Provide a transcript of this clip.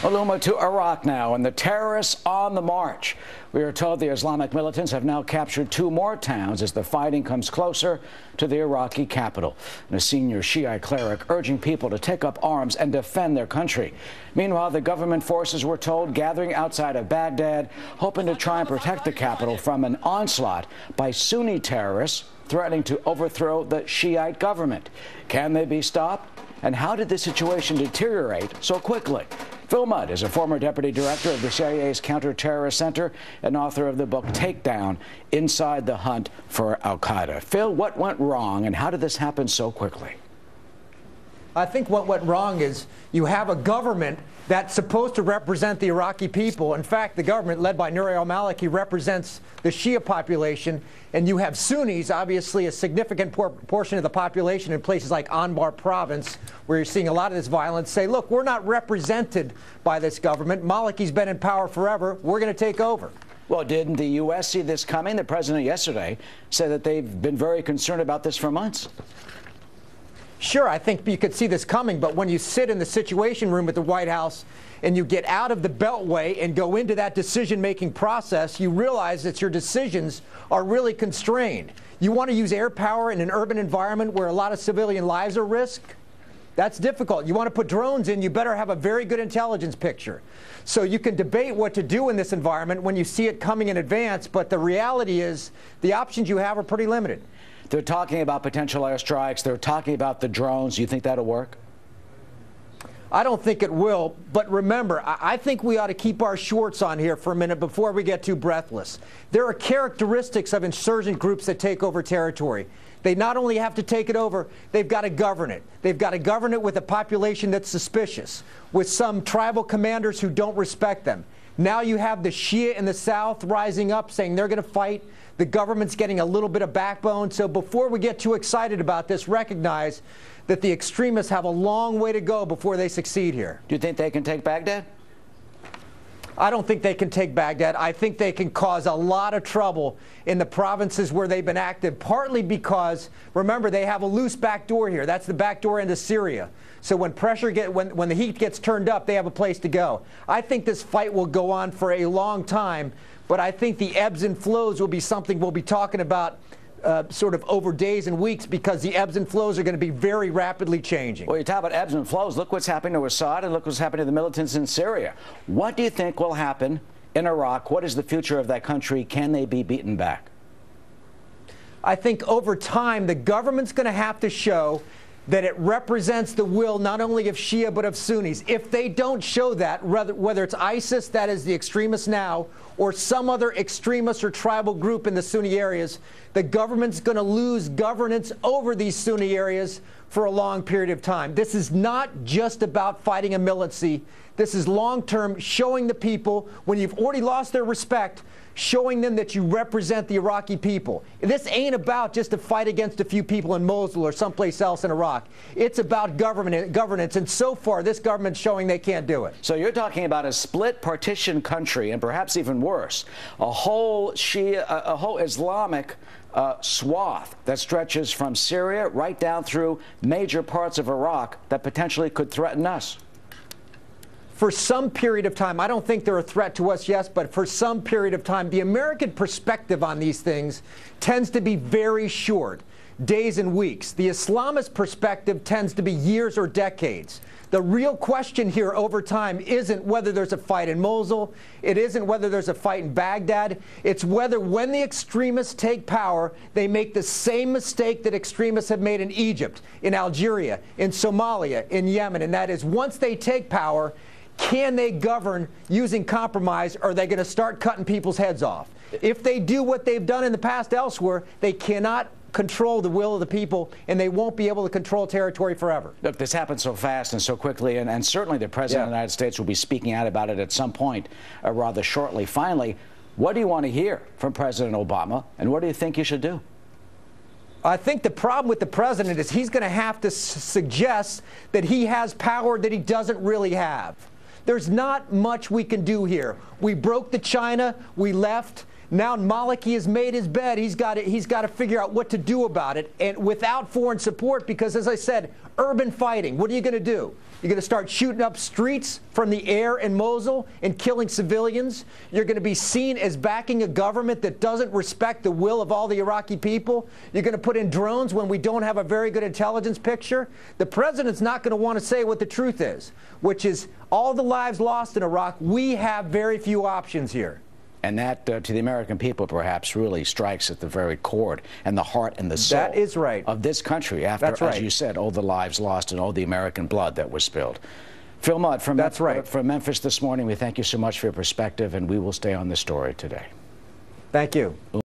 Maluma to Iraq now, and the terrorists on the march. We are told the Islamic militants have now captured 2 more towns as the fighting comes closer to the Iraqi capital. And a senior Shiite cleric urging people to take up arms and defend their country. Meanwhile, the government forces, were told, gathering outside of Baghdad, hoping to try and protect the capital from an onslaught by Sunni terrorists threatening to overthrow the Shiite government. Can they be stopped? And how did the situation deteriorate so quickly? Phil Mudd is a former deputy director of the CIA's Counter-Terrorist Center and author of the book Takedown: Inside the Hunt for Al-Qaeda. Phil, what went wrong and how did this happen so quickly? I think what went wrong is you have a government that's supposed to represent the Iraqi people. In fact, the government led by Nouri al-Maliki represents the Shia population, and you have Sunnis, obviously a significant portion of the population in places like Anbar province, where you're seeing a lot of this violence, say, look, we're not represented by this government. Maliki's been in power forever. We're going to take over. Well, didn't the U.S. see this coming? The president yesterday said that they've been very concerned about this for months. Sure, I think you could see this coming, but when you sit in the Situation Room at the White House and you get out of the Beltway and go into that decision-making process, you realize that your decisions are really constrained. You want to use air power in an urban environment where a lot of civilian lives are risked? That's difficult. You want to put drones in, you better have a very good intelligence picture. So you can debate what to do in this environment when you see it coming in advance, but the reality is the options you have are pretty limited. They're talking about potential airstrikes. They're talking about the drones. Do you think that'll work? I don't think it will. But remember, I think we ought to keep our shorts on here for a minute before we get too breathless. There are characteristics of insurgent groups that take over territory. They not only have to take it over, they've got to govern it. They've got to govern it with a population that's suspicious, with some tribal commanders who don't respect them. Now you have the Shia in the south rising up saying they're going to fight. The government's getting a little bit of backbone. So before we get too excited about this, recognize that the extremists have a long way to go before they succeed here. Do you think they can take Baghdad? I don't think they can take Baghdad. I think they can cause a lot of trouble in the provinces where they've been active, partly because, remember, they have a loose back door here. That's the back door into Syria. So when when the heat gets turned up, they have a place to go. I think this fight will go on for a long time, but I think the ebbs and flows will be something we'll be talking about sort of over days and weeks, because the ebbs and flows are going to be very rapidly changing. Well, you talk about ebbs and flows. Look what's happening to Assad and look what's happening to the militants in Syria. What do you think will happen in Iraq? What is the future of that country? Can they be beaten back? I think over time, the government's going to have to show that it represents the will not only of Shia but of Sunnis. If they don't show that, whether it's ISIS, that is the extremists now, or some other extremist or tribal group in the Sunni areas, the government's going to lose governance over these Sunni areas for a long period of time. This is not just about fighting a militancy. This is long-term, showing the people, when you've already lost their respect, showing them that you represent the Iraqi people. This ain't about just a fight against a few people in Mosul or someplace else in Iraq. It's about governance, and so far this government's showing they can't do it. So you're talking about a split partition country, and perhaps even worse, a whole Islamic swath that stretches from Syria right down through major parts of Iraq that potentially could threaten us. For some period of time, I don't think they're a threat to us, yes, but for some period of time, the American perspective on these things tends to be very short, days and weeks. The Islamist perspective tends to be years or decades. The real question here over time isn't whether there's a fight in Mosul. It isn't whether there's a fight in Baghdad. It's whether when the extremists take power, they make the same mistake that extremists have made in Egypt, in Algeria, in Somalia, in Yemen, and that is once they take power, can they govern using compromise, or are they going to start cutting people's heads off? If they do what they've done in the past elsewhere, they cannot control the will of the people, and they won't be able to control territory forever. Look, this happened so fast and so quickly, and certainly the President of the United States will be speaking out about it at some point rather shortly. Finally, what do you want to hear from President Obama, and what do you think you should do? I think the problem with the president is he's going to have to suggest that he has power that he doesn't really have. There's not much we can do here. We broke to China, we left, Now Maliki has made his bed. He's got to figure out what to do about it, and without foreign support, because, as I said, urban fighting. What are you going to do? You're going to start shooting up streets from the air in Mosul and killing civilians. You're going to be seen as backing a government that doesn't respect the will of all the Iraqi people. You're going to put in drones when we don't have a very good intelligence picture. The president's not going to want to say what the truth is, which is all the lives lost in Iraq. We have very few options here. And that, to the American people, perhaps really strikes at the very core and the heart and the soul that is right. of this country after, as you said, all the lives lost and all the American blood that was spilled. Phil Mudd from Memphis this morning, we thank you so much for your perspective, and we will stay on this story today. Thank you.